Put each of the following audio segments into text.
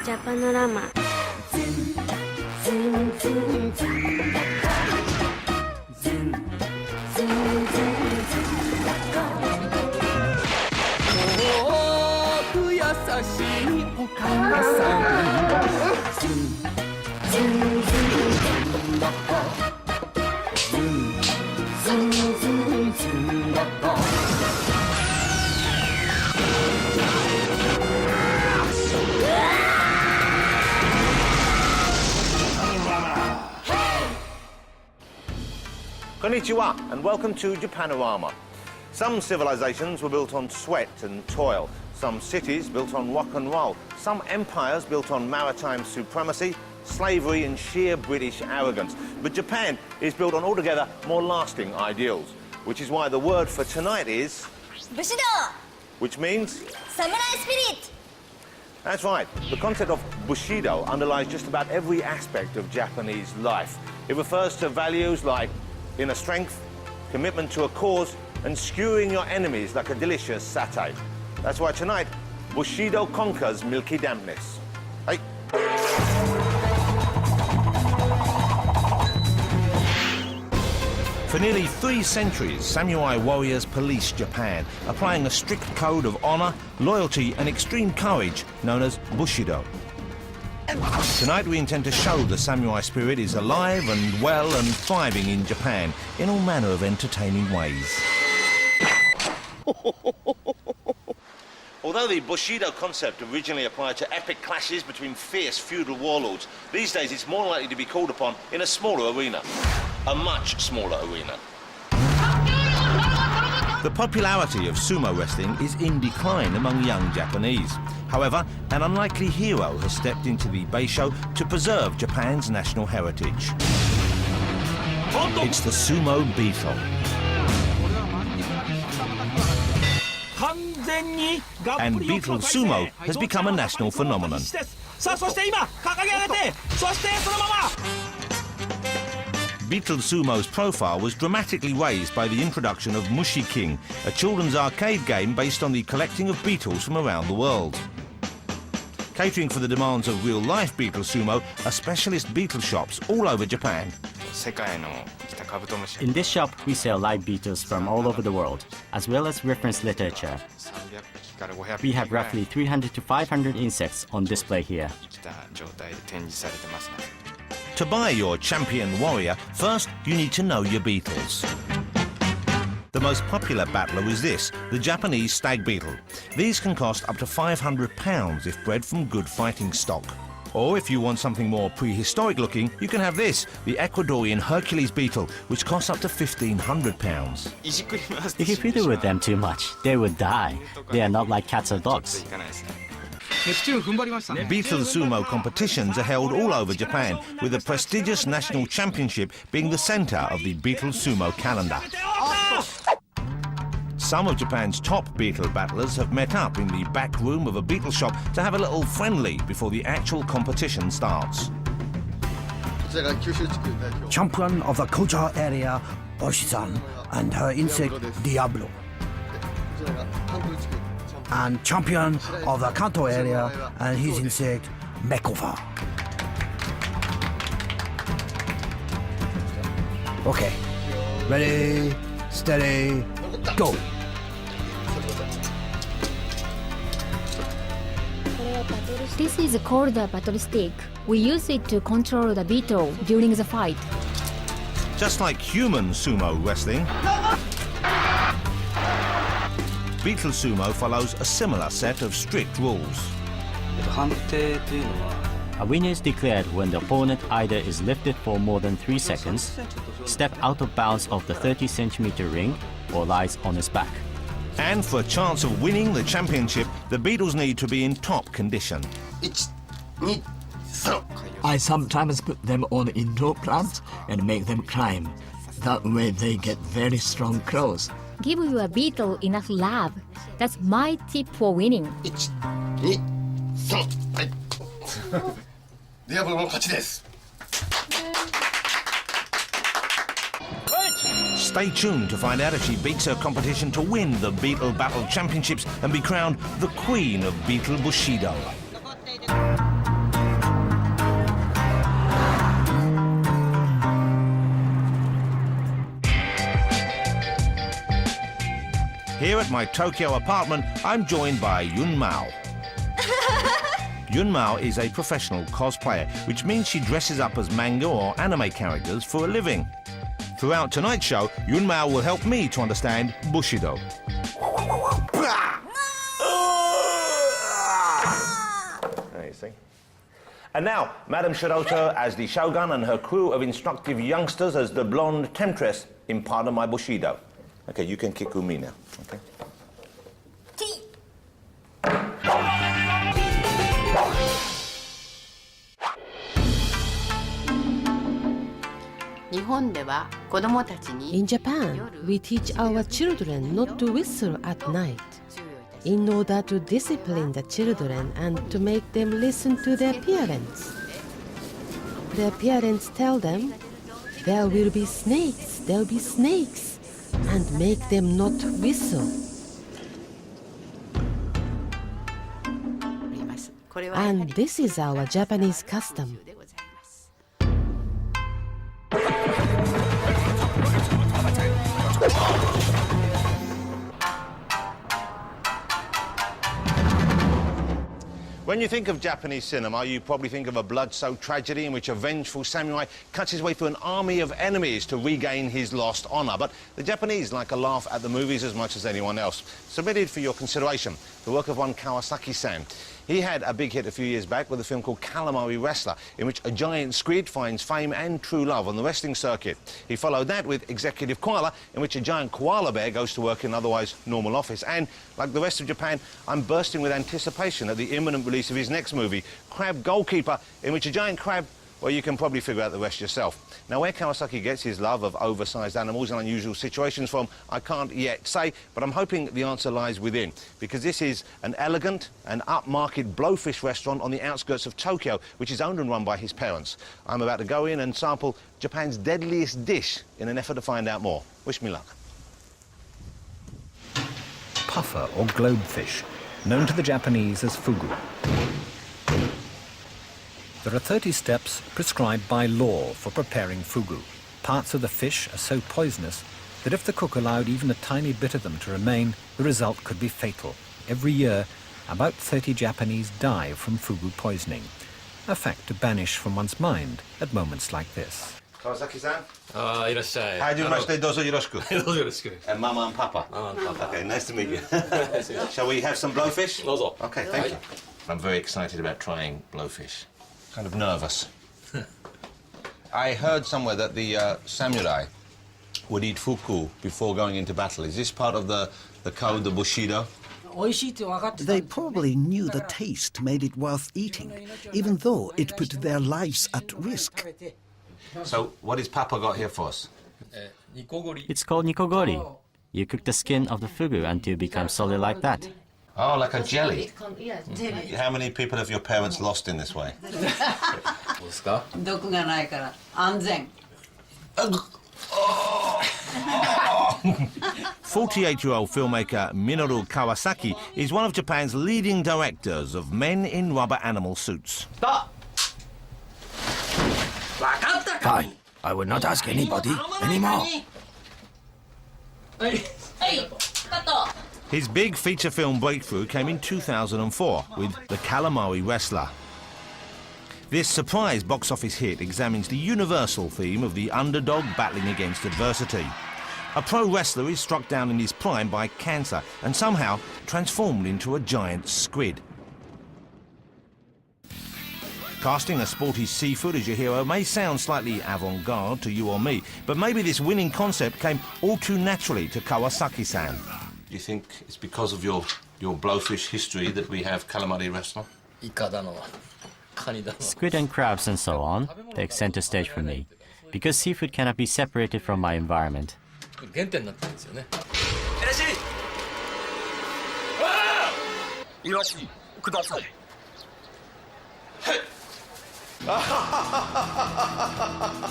Japanorama. Konnichiwa and welcome to Japanorama. Some civilizations were built on sweat and toil. Some cities built on rock and roll. Some empires built on maritime supremacy, slavery and sheer British arrogance. But Japan is built on altogether more lasting ideals, which is why the word for tonight is Bushido! Which means? Samurai spirit! That's right. The concept of Bushido underlies just about every aspect of Japanese life. It refers to values like inner strength, commitment to a cause, and skewering your enemies like a delicious satay. That's why tonight, Bushido conquers milky dampness. Hey. For nearly 3 centuries, samurai warriors policed Japan, applying a strict code of honor, loyalty, and extreme courage known as Bushido. Tonight we intend to show the samurai spirit is alive and well and thriving in Japan in all manner of entertaining ways. Although the Bushido concept originally applied to epic clashes between fierce feudal warlords, these days it's more likely to be called upon in a smaller arena. A much smaller arena. The popularity of sumo wrestling is in decline among young Japanese. However, an unlikely hero has stepped into the Beisho to preserve Japan's national heritage. It's the sumo beetle. And beetle sumo has become a national phenomenon. Beetle Sumo's profile was dramatically raised by the introduction of Mushi King, a children's arcade game based on the collecting of beetles from around the world. Catering for the demands of real-life Beetle Sumo are specialist beetle shops all over Japan. In this shop, we sell live beetles from all over the world, as well as reference literature. We have roughly 300 to 500 insects on display here. To buy your champion warrior, first you need to know your beetles. The most popular battler is this, the Japanese stag beetle. These can cost up to £500 if bred from good fighting stock. Or if you want something more prehistoric looking, you can have this, the Ecuadorian Hercules beetle, which costs up to £1,500. If you fiddle with them too much, they would die. They are not like cats or dogs. Beetle sumo competitions are held all over Japan, with the prestigious national championship being the center of the Beetle sumo calendar. Some of Japan's top beetle battlers have met up in the back room of a beetle shop to have a little friendly before the actual competition starts. Champion of the Kocha area, Oshi-san, and her insect, Diablo. And champion of the Kanto area and his insect, Mekofa. Okay, ready, steady, go. This is called a battle stick. We use it to control the beetle during the fight. Just like human sumo wrestling, Beetle sumo follows a similar set of strict rules. A winner is declared when the opponent either is lifted for more than 3 seconds, steps out of bounds of the 30-centimeter ring, or lies on his back. And for a chance of winning the championship, the beetles need to be in top condition. I sometimes put them on indoor plants and make them climb. That way they get very strong claws. Give your beetle enough love. That's my tip for winning. Stay tuned to find out if she beats her competition to win the Beetle Battle Championships and be crowned the Queen of Beetle Bushido. Here at my Tokyo apartment, I'm joined by Yun Mao. Yun Mao is a professional cosplayer, which means she dresses up as manga or anime characters for a living. Throughout tonight's show, Yun Mao will help me to understand Bushido. There you see. And now, Madame Shiroto as the Shogun and her crew of instructive youngsters as the blonde temptress in Pardon My Bushido. Okay, you can kick Umi now, okay? In Japan, we teach our children not to whistle at night in order to discipline the children and to make them listen to their parents. Their parents tell them, there will be snakes, and make them not whistle. And this is our Japanese custom. When you think of Japanese cinema, you probably think of a blood-soaked tragedy in which a vengeful samurai cuts his way through an army of enemies to regain his lost honour. But the Japanese like a laugh at the movies as much as anyone else. Submitted for your consideration, the work of one Kawasaki-san. He had a big hit a few years back with a film called Calamari Wrestler, in which a giant squid finds fame and true love on the wrestling circuit. He followed that with Executive Koala, in which a giant koala bear goes to work in an otherwise normal office. And, like the rest of Japan, I'm bursting with anticipation at the imminent release of his next movie, Crab Goalkeeper, in which a giant crab, well, you can probably figure out the rest yourself. Now, where Kawasaki gets his love of oversized animals and unusual situations from, I can't yet say, but I'm hoping the answer lies within, because this is an elegant and upmarket blowfish restaurant on the outskirts of Tokyo, which is owned and run by his parents. I'm about to go in and sample Japan's deadliest dish in an effort to find out more. Wish me luck. Puffer or globefish, known to the Japanese as fugu. There are 30 steps prescribed by law for preparing fugu. Parts of the fish are so poisonous that if the cook allowed even a tiny bit of them to remain, the result could be fatal. Every year, about 30 Japanese die from fugu poisoning, a fact to banish from one's mind at moments like this. Kawasaki-san? いらっしゃい。はじめまして、どうぞよろしく。どうぞよろしく。 And Mama and Papa. Okay, nice to meet you. Shall we have some blowfish? どうぞ。 Okay, thank you. I'm very excited about trying blowfish. Kind of nervous. I heard somewhere that the samurai would eat fuku before going into battle. Is this part of the code, the Bushido? They probably knew the taste made it worth eating, even though it put their lives at risk. So, what has Papa got here for us? It's called nikogori. You cook the skin of the fugu until it becomes solid like that. Oh, like a jelly. How many people have your parents lost in this way? どうですか？毒がないから安全。 48-year-old filmmaker Minoru Kawasaki is one of Japan's leading directors of men in rubber animal suits. Fine. I will not ask anybody anymore. His big feature film breakthrough came in 2004 with The Calamari Wrestler. This surprise box office hit examines the universal theme of the underdog battling against adversity. A pro wrestler is struck down in his prime by cancer and somehow transformed into a giant squid. Casting a sporty seafood as your hero may sound slightly avant-garde to you or me, but maybe this winning concept came all too naturally to Kawasaki-san. Do you think it's because of your blowfish history that we have calamari wrestler? イカだの、カニだの。 Squid and crabs and so on take center stage for me, because seafood cannot be separated from my environment. 原点になってるんですよね。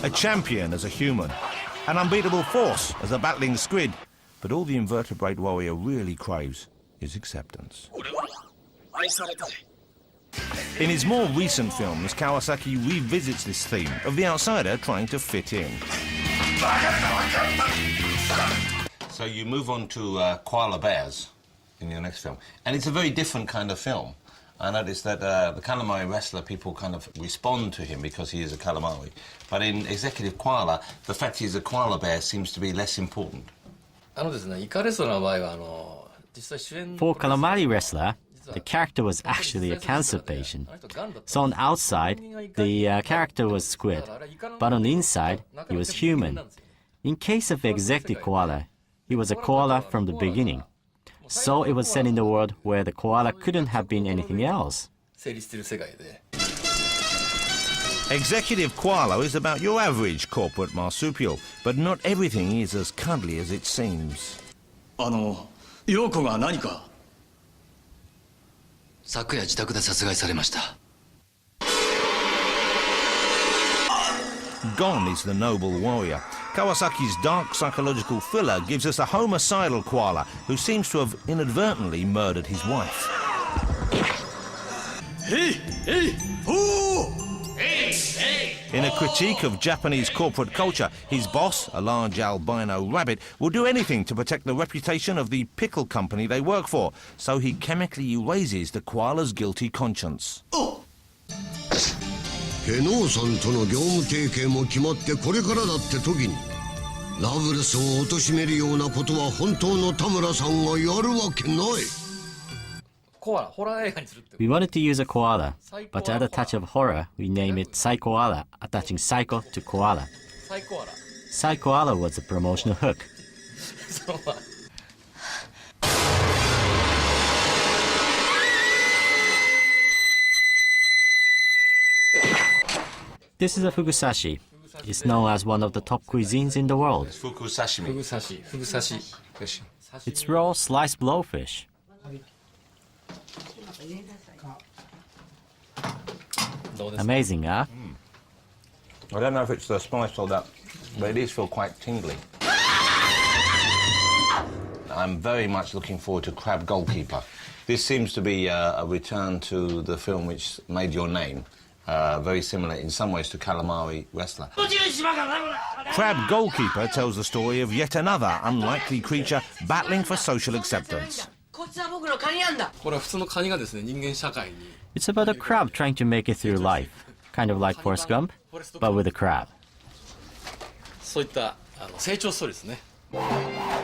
A champion as a human, an unbeatable force as a battling squid. But all the invertebrate warrior really craves is acceptance. In his more recent films, Kawasaki revisits this theme of the outsider trying to fit in. So you move on to koala bears in your next film, and it's a very different kind of film. I noticed that the calamari wrestler, people kind of respond to him because he is a calamari. But in Executive Koala, the fact he's a koala bear seems to be less important. For calamari wrestler, the character was actually a cancer patient. So on the outside, the character was squid, but on the inside, he was human. In case of Executive Koala, he was a koala from the beginning. So it was set in the world where the koala couldn't have been anything else. Executive Koala is about your average corporate marsupial, but not everything is as cuddly as it seems. 陽子が何か昨夜自宅で殺害されました Gone is the noble warrior. Kawasaki's dark psychological thriller gives us a homicidal koala who seems to have inadvertently murdered his wife. In a critique of Japanese corporate culture, his boss, a large albino rabbit, will do anything to protect the reputation of the pickle company they work for, so he chemically erases the koala's guilty conscience. ケノーさんとの業務提携も決まってこれからだって時にラブレスを貶めるようなことは本当の田村さんがやるわけない。 We wanted to use a koala, but to add a touch of horror, we named it Psy-Koala, attaching psycho to koala. Psy-Koala was a promotional hook. This is a fugusashi. It's known as one of the top cuisines in the world. It's raw sliced blowfish. Amazing, huh? I don't know if it's the spice or that, but it does feel quite tingly. I'm very much looking forward to Crab Goalkeeper. This seems to be a return to the film which made your name. Very similar in some ways to Calamari Wrestler. Crab Goalkeeper tells the story of yet another unlikely creature battling for social acceptance. It's about a crab trying to make it through life, kind of like Forrest Gump, but with a crab.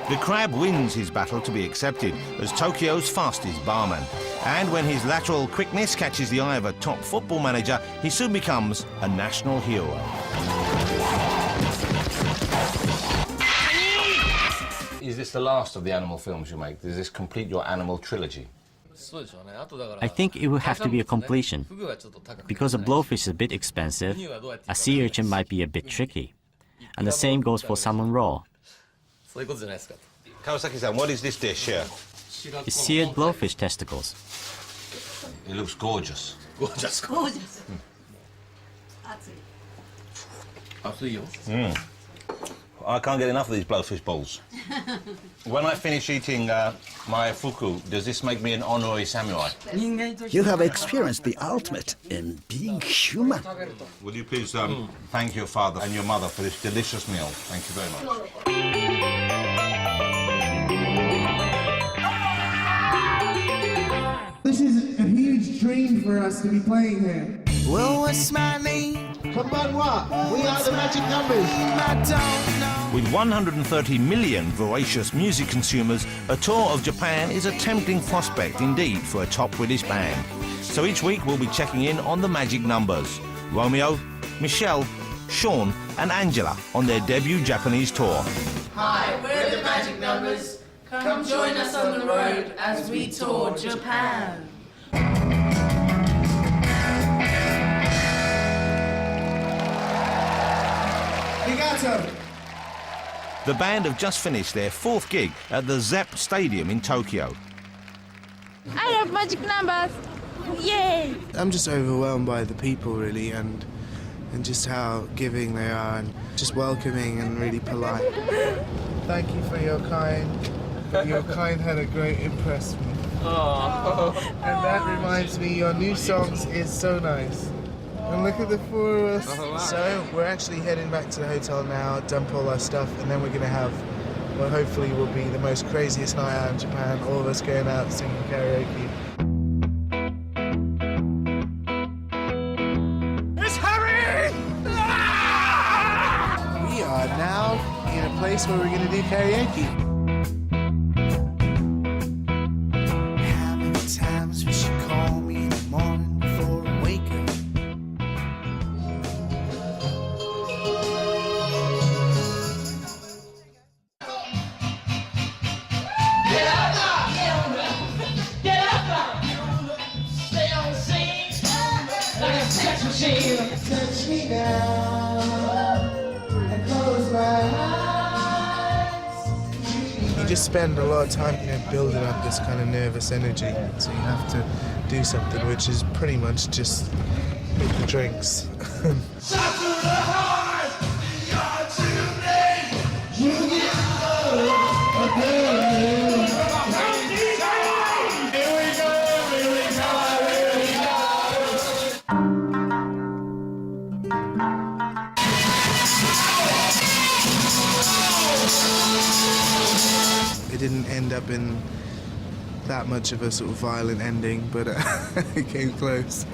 The crab wins his battle to be accepted as Tokyo's fastest barman. And when his lateral quickness catches the eye of a top football manager, he soon becomes a national hero. Is this the last of the animal films you make? Does this complete your animal trilogy? I think it will have to be a completion. Because a blowfish is a bit expensive, a sea urchin might be a bit tricky. And the same goes for salmon raw. Kawasaki-san, what is this dish here? It's seared blowfish testicles. It looks gorgeous. Gorgeous. I can't get enough of these blowfish balls. When I finish eating my fuku, does this make me an honorary samurai? You have experienced the ultimate in being human. Will you please thank your father and your mother for this delicious meal? Thank you very much. This is a huge dream for us to be playing here. Well, what's my name? Come on, what? We are the magic numbers. I don't know. With 130 million voracious music consumers, a tour of Japan is a tempting prospect indeed for a top British band. So each week we'll be checking in on the magic numbers. Romeo, Michelle, Sean and Angela on their debut Japanese tour. Hi, we're the Magic Numbers. Come join us on the road as we tour Japan. The band have just finished their fourth gig at the Zepp Stadium in Tokyo. I love Magic Numbers! I'm just overwhelmed by the people, really, and just how giving they are, and just welcoming and really polite. Thank you for your kind. Your kind had a great impressed me. And that reminds me, your new songs is so nice. And look at the four of us. So we're actually heading back to the hotel now, dump all our stuff, and then we're going to have what hopefully will be the most craziest night out in Japan, all of us going out singing karaoke. Miss Harry! We are now in a place where we're going to do karaoke. How many times will she call me in the morning before I wake up? Get up now! Get up now! Stay on the scene like a sex machine. Touch me now and close my eyes. You just spend a lot of time, building up this kind of nervous energy. So you have to do something which is pretty much just hit the drinks. It didn't end up in that much of a sort of violent ending, but it came close.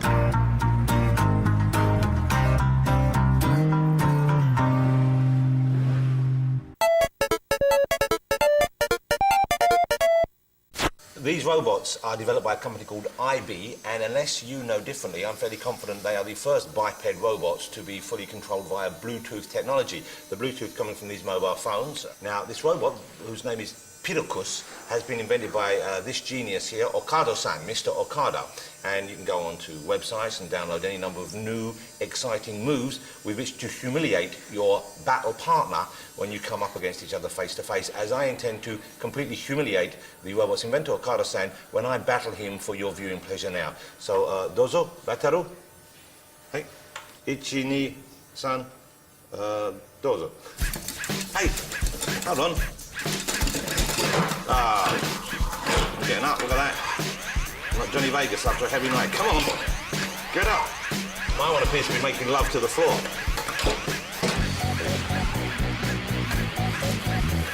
These robots are developed by a company called IB, and unless you know differently, I'm fairly confident they are the first biped robots to be fully controlled via Bluetooth technology. The Bluetooth coming from these mobile phones. Now, this robot, whose name is Pirocus, has been invented by this genius here, Okada-san, Mr. Okada. And you can go onto websites and download any number of new, exciting moves with which to humiliate your battle partner when you come up against each other face to face, as I intend to completely humiliate the robot's inventor, Okada-san, when I battle him for your viewing pleasure now. So, dozo, bataru. Hey, 1, 2, 3, dozo. Hey, hold on. Ah, I'm getting up, look at that. Like Johnny Vegas after a heavy night. Come on, get up. My one appears to be making love to the floor.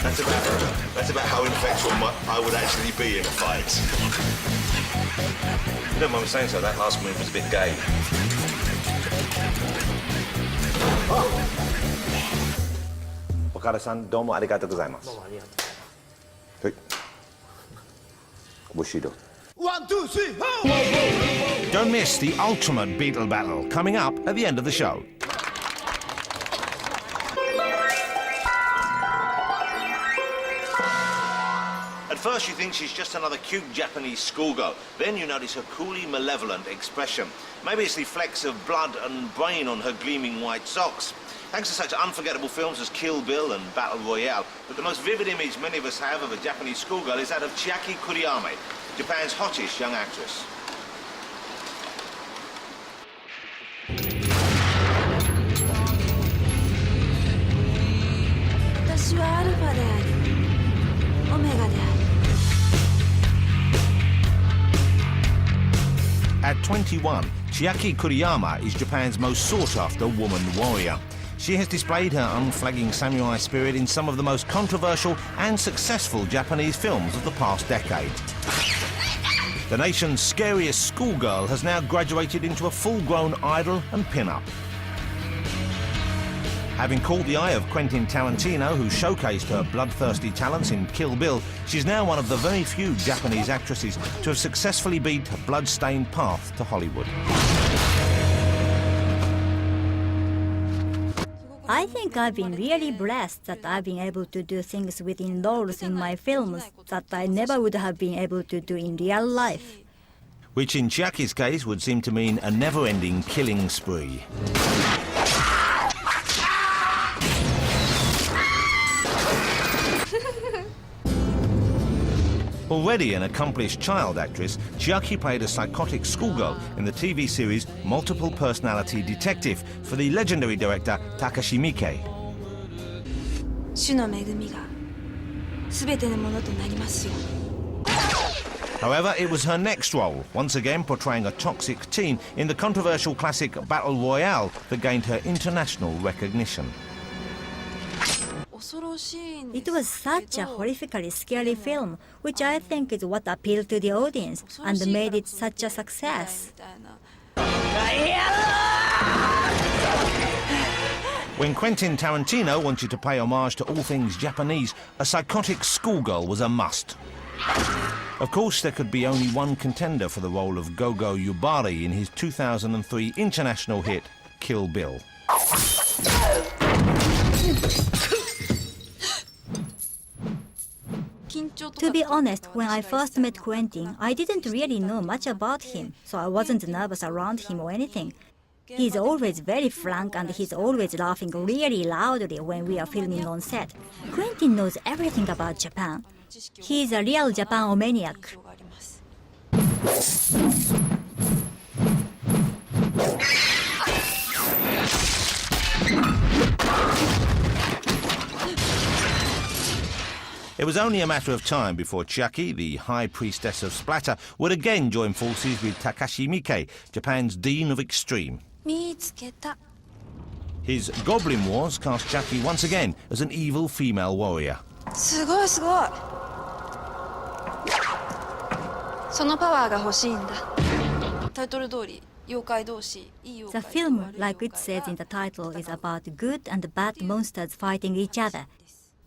That's about how ineffectual I would actually be in a fight. You don't mind me saying so, that last move was a bit gay. Okada-san, domo arigatou gozaimasu. Bushido. 1, 2, 3, ho! Don't miss the ultimate beetle battle coming up at the end of the show. At first you think she's just another cute Japanese schoolgirl. Then you notice her coolly malevolent expression. Maybe it's the flecks of blood and brain on her gleaming white socks. Thanks to such unforgettable films as Kill Bill and Battle Royale, but the most vivid image many of us have of a Japanese schoolgirl is that of Chiaki Kuriyama, Japan's hottest young actress. At 21, Chiaki Kuriyama is Japan's most sought-after woman warrior. She has displayed her unflagging samurai spirit in some of the most controversial and successful Japanese films of the past decade. The nation's scariest schoolgirl has now graduated into a full-grown idol and pin-up. Having caught the eye of Quentin Tarantino, who showcased her bloodthirsty talents in Kill Bill, she's now one of the very few Japanese actresses to have successfully beat a blood-stained path to Hollywood. I think I've been really blessed that I've been able to do things within roles in my films that I never would have been able to do in real life. Which in Chiaki's case would seem to mean a never-ending killing spree. Already an accomplished child actress, Chiaki played a psychotic schoolgirl in the TV series Multiple Personality Detective for the legendary director Takashi Miike. 主の恵みが全てのものとなりますよ。 However, it was her next role, once again portraying a toxic teen in the controversial classic Battle Royale, that gained her international recognition. It was such a horrifically scary film, which I think is what appealed to the audience and made it such a success. When Quentin Tarantino wanted to pay homage to all things Japanese, a psychotic schoolgirl was a must. Of course, there could be only one contender for the role of Gogo Yubari in his 2003 international hit, Kill Bill. To be honest, when I first met Quentin, I didn't really know much about him, so I wasn't nervous around him or anything. He's always very frank and he's always laughing really loudly when we are filming on set. Quentin knows everything about Japan. He's a real Japanomaniac. It was only a matter of time before Chiaki, the high priestess of splatter, would again join forces with Takashi Miike, Japan's Dean of Extreme. His Goblin Wars cast Chiaki once again as an evil female warrior. すごいすごい。そのパワーが欲しいんだ。タイトル通り、妖怪同士、いい妖 The 怪。 film, like it says in the title, is about good and bad monsters fighting each other.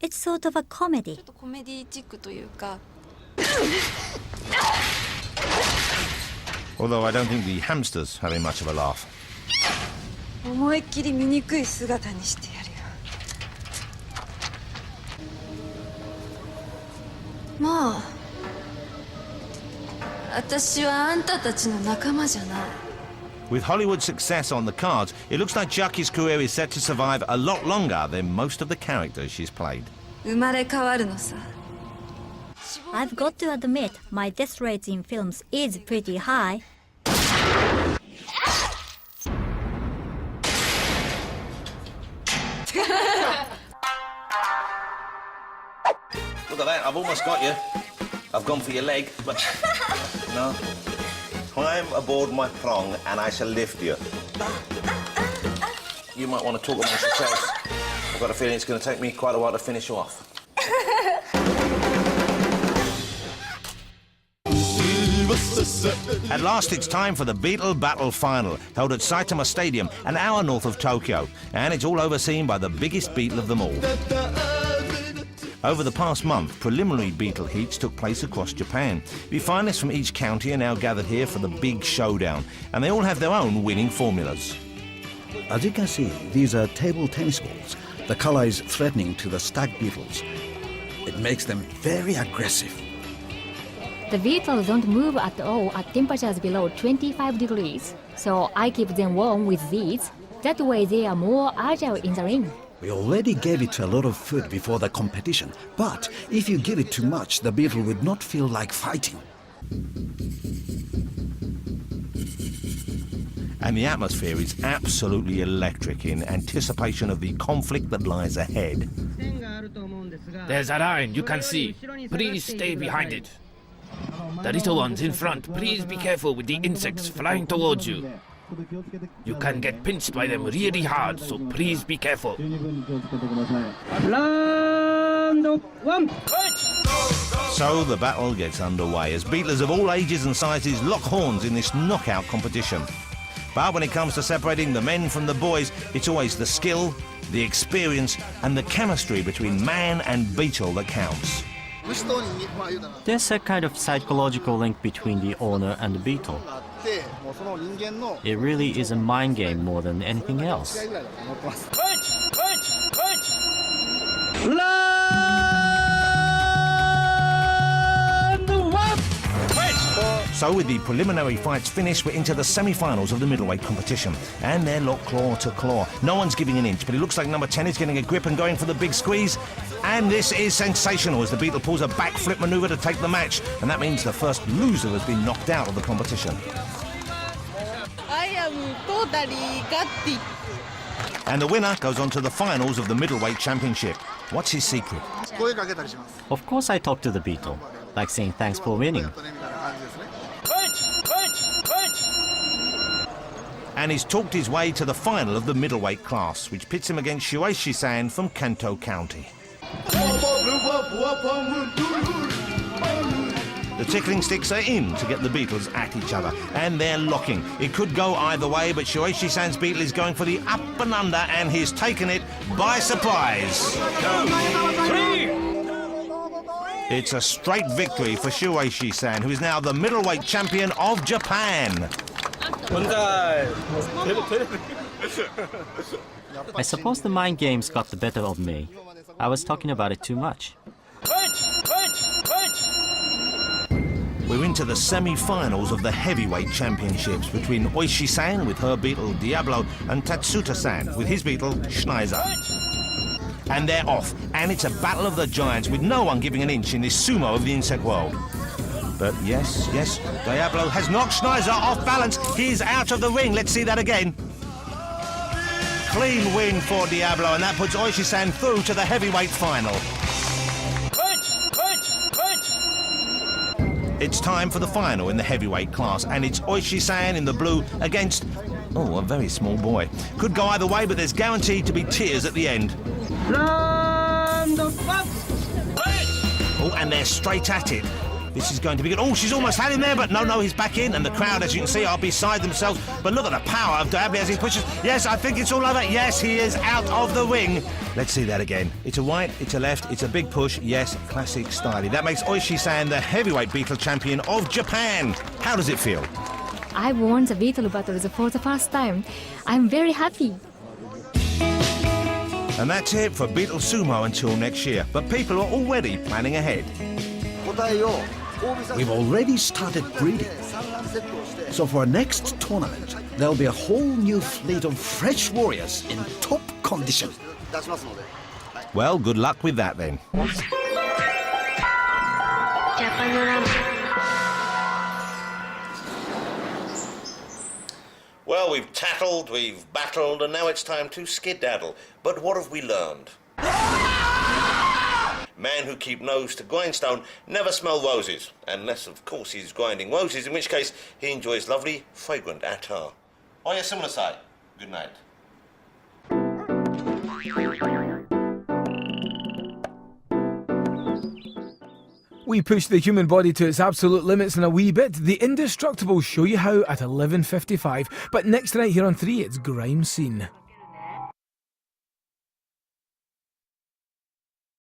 It's sort of a comedy. ちょっとコメディチックというか。 Although I don't think the hamsters having much of a laugh. 思いっきり醜い姿にしてやるよ。もう私はあんたたちの仲間じゃない。 With Hollywood success on the cards, it looks like Chiaki's career is set to survive a lot longer than most of the characters she's played. 生まれ変わるのさ。 I've got to admit, my death rate in films is pretty high. Look at that, I've almost got you. I've gone for your leg, but no. Climb aboard my prong and I shall lift you. You might want to talk amongst yourselves. I've got a feeling it's going to take me quite a while to finish you off. At last, it's time for the Beetle Battle Final, held at Saitama Stadium, an hour north of Tokyo, and it's all overseen by the biggest beetle of them all. Over the past month, preliminary beetle heats took place across Japan. The finalists from each county are now gathered here for the big showdown, and they all have their own winning formulas. As you can see, these are table tennis balls. The color is threatening to the stag beetles. It makes them very aggressive. The beetles don't move at all at temperatures below 25 degrees, so I keep them warm with these. That way they are more agile in the ring. We already gave it a lot of food before the competition, but if you give it too much, the beetle would not feel like fighting. And the atmosphere is absolutely electric in anticipation of the conflict that lies ahead. There's a line you can see. Please stay behind it. The little ones in front, please be careful with the insects flying towards you. You can get pinched by them really hard, so please be careful. Round one. So the battle gets underway as beetlers of all ages and sizes lock horns in this knockout competition. But when it comes to separating the men from the boys, it's always the skill, the experience, and the chemistry between man and beetle that counts. There's a kind of psychological link between the owner and the beetle. It really is a mind game more than anything else. So with the preliminary fights finished, we're into the semi-finals of the middleweight competition. And they're locked claw to claw. No one's giving an inch, but it looks like number 10 is getting a grip and going for the big squeeze. And this is sensational as the beetle pulls a backflip maneuver to take the match. And that means the first loser has been knocked out of the competition. I am totally gutted. And the winner goes on to the finals of the middleweight championship. What's his secret? Of course I talk to the Beetle, like saying thanks for winning. And he's talked his way to the final of the middleweight class, which pits him against Shueisha-san from Kanto County. The tickling sticks are in to get the Beetles at each other, and they're locking. It could go either way, but Shueisha-san's Beetle is going for the up and under, and he's taken it by surprise. 2, 3. It's a straight victory for Shueisha-san, who is now the middleweight champion of Japan. I suppose the mind games got the better of me. I was talking about it too much. We're into the semi-finals of the heavyweight championships between Oishi-san with her Beetle Diablo and Tatsuta-san with his Beetle Schneider. And they're off, and it's a battle of the giants with no one giving an inch in this sumo of the insect world. But yes, Diablo has knocked Schneider off balance. He's out of the ring. Let's see that again. Clean win for Diablo, and that puts Oishi-san through to the heavyweight final. It's time for the final in the heavyweight class, and it's Oishi-san in the blue against, a very small boy. Could go either way, but there's guaranteed to be tears at the end. Oh, and they're straight at it. This is going to be good. Oh, she's almost had him there, but no, he's back in, and the crowd, as you can see, are beside themselves. But look at the power of Diablo as he pushes. Yes, I think it's all over. Yes, he is out of the ring. Let's see that again. It's a right, it's a left, it's a big push. Yes, classic style. That makes Oishi-san the heavyweight Beetle champion of Japan. How does it feel? I won the Beetle battles for the first time. I'm very happy. And that's it for Beetle Sumo until next year. But people are already planning ahead. We've already started breeding. So for our next tournament, there'll be a whole new fleet of fresh warriors in top condition. Well, good luck with that then. Well, we've tattled, we've battled, and now it's time to skedaddle. But what have we learned? Man who keep nose to grindstone never smell roses, unless, of course, he's grinding roses, in which case he enjoys lovely, fragrant attar. Oya sumunasai. Good night. We push the human body to its absolute limits in a wee bit. The Indestructibles show you how at 11:55. But next night here on 3, it's Grime Scene.